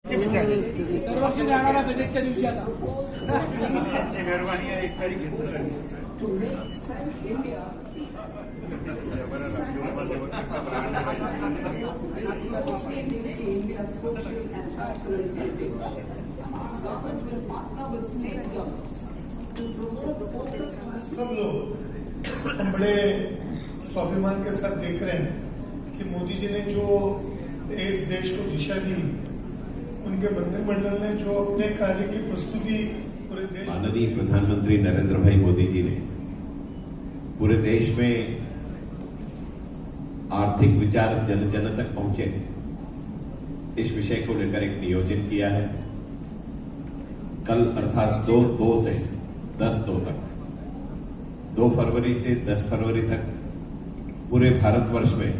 दरवर्षी जाणारा बजेटच्या दिवशी आता सब लोग बड़े स्वाभिमान के साथ देख रहे हैं कि मोदी जी ने जो देश को दिशा दी, उनके मंत्रिमंडल ने जो अपने कार्य की प्रस्तुति पूरे देश। माननीय प्रधानमंत्री नरेंद्र भाई मोदी जी ने पूरे देश में आर्थिक विचार जन जन तक पहुंचे, इस विषय को लेकर एक नियोजन किया है। कल अर्थात 2 से 10 तक 2 फरवरी से 10 फरवरी तक पूरे भारतवर्ष में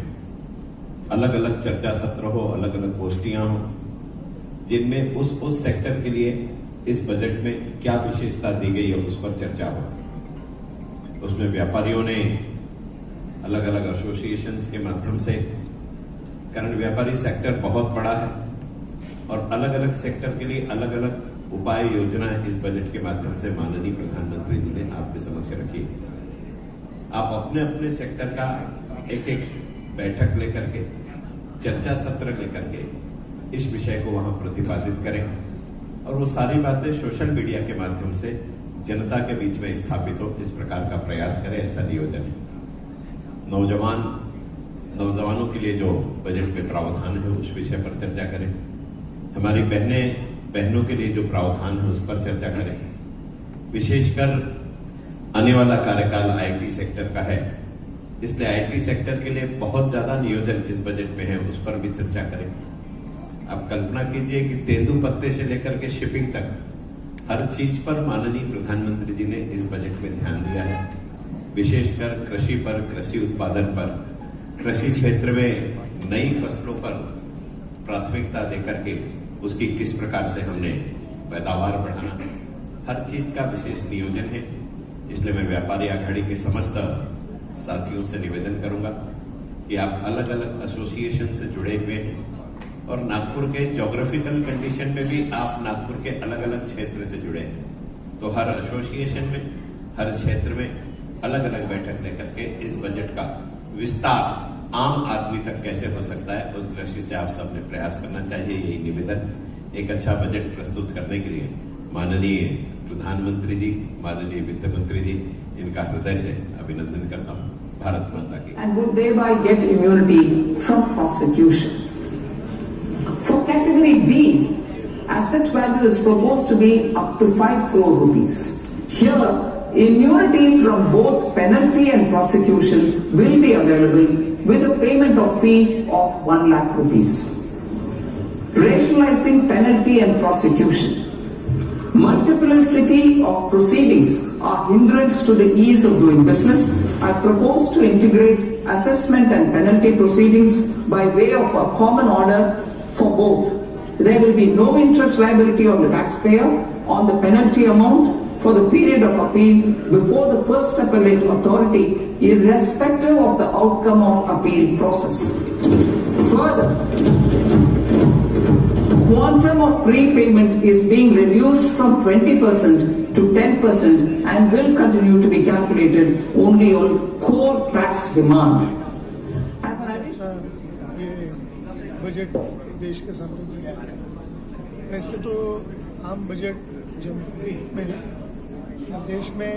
अलग अलग चर्चा सत्र हो, अलग अलग गोष्ठियां हो, जिनमें उस सेक्टर के लिए इस बजट में क्या विशेषता दी गई है उस पर चर्चा हो। उसमें व्यापारियों ने अलग अलग एसोसिएशंस के माध्यम से, कारण व्यापारी सेक्टर बहुत बड़ा है और अलग अलग सेक्टर के लिए अलग अलग उपाय योजनाएं इस बजट के माध्यम से माननीय प्रधानमंत्री जी ने आपके समक्ष रखी है। आप अपने अपने सेक्टर का एक एक बैठक लेकर के, चर्चा सत्र लेकर के इस विषय को वहां प्रतिपादित करें और वो सारी बातें सोशल मीडिया के माध्यम से जनता के बीच में स्थापित हो, इस प्रकार का प्रयास करें, ऐसा नियोजन है। नौजवानों के लिए जो बजट में प्रावधान है उस विषय पर चर्चा करें। हमारी बहनों के लिए जो प्रावधान है उस पर चर्चा करें। विशेषकर आने वाला कार्यकाल आईटी सेक्टर का है, इसलिए आईटी सेक्टर के लिए बहुत ज्यादा नियोजन इस बजट में है, उस पर भी चर्चा करें। आप कल्पना कीजिए कि तेंदुपत्ते से लेकर के शिपिंग तक हर चीज पर माननीय प्रधानमंत्री जी ने इस बजट में ध्यान दिया है। विशेषकर कृषि पर, कृषि उत्पादन पर, कृषि क्षेत्र में नई फसलों पर प्राथमिकता देकर के उसकी किस प्रकार से हमने पैदावार बढ़ाना, हर चीज का विशेष नियोजन है। इसलिए मैं व्यापारी आघाड़ी के समस्त साथियों से निवेदन करूंगा कि आप अलग अलग एसोसिएशन से जुड़े हुए हैं और नागपुर के ज्योग्राफिकल कंडीशन में भी आप नागपुर के अलग अलग क्षेत्र से जुड़े हैं, तो हर एसोसिएशन में, हर क्षेत्र में अलग अलग बैठक लेकर के इस बजट का विस्तार आम आदमी तक कैसे हो सकता है, उस दृष्टि से आप सबने प्रयास करना चाहिए। यही निवेदन एक अच्छा बजट प्रस्तुत करने के लिए माननीय प्रधानमंत्री जी, माननीय वित्त मंत्री जी, इनका हृदय से अभिनंदन करता हूँ। भारत माता की। And would thereby get immunity from prosecution. For category B, asset value is proposed to be up to 5 crore rupees. Here, immunity from both penalty and prosecution will be available with a payment of fee of 1 lakh rupees. Rationalizing penalty and prosecution. Multiplicity of proceedings are hindrance to the ease of doing business. I propose to integrate assessment and penalty proceedings by way of a common order for both. There will be no interest liability on the taxpayer on the penalty amount for the period of appeal before the first appellate authority, irrespective of the outcome of appeal process. Further, quantum of prepayment is being reduced from 20% to 10% and will continue to be calculated only on core tax demand. As an addition, ये budget देश के सामने दिया है। वैसे तो आम budget जनता के हित में है। इस देश में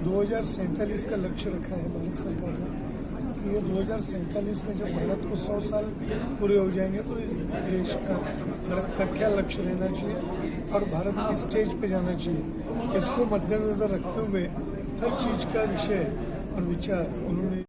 2047 का लक्ष्य रखा है भारत सरकार ने कि ये 2047 में जब भारत को 100 साल पूरे हो जाएंगे तो इस देश का भारत का क्या लक्ष्य रहना चाहिए और भारत किस स्टेज पे जाना चाहिए, इसको मद्देनजर रखते हुए हर चीज का विषय और विचार उन्होंने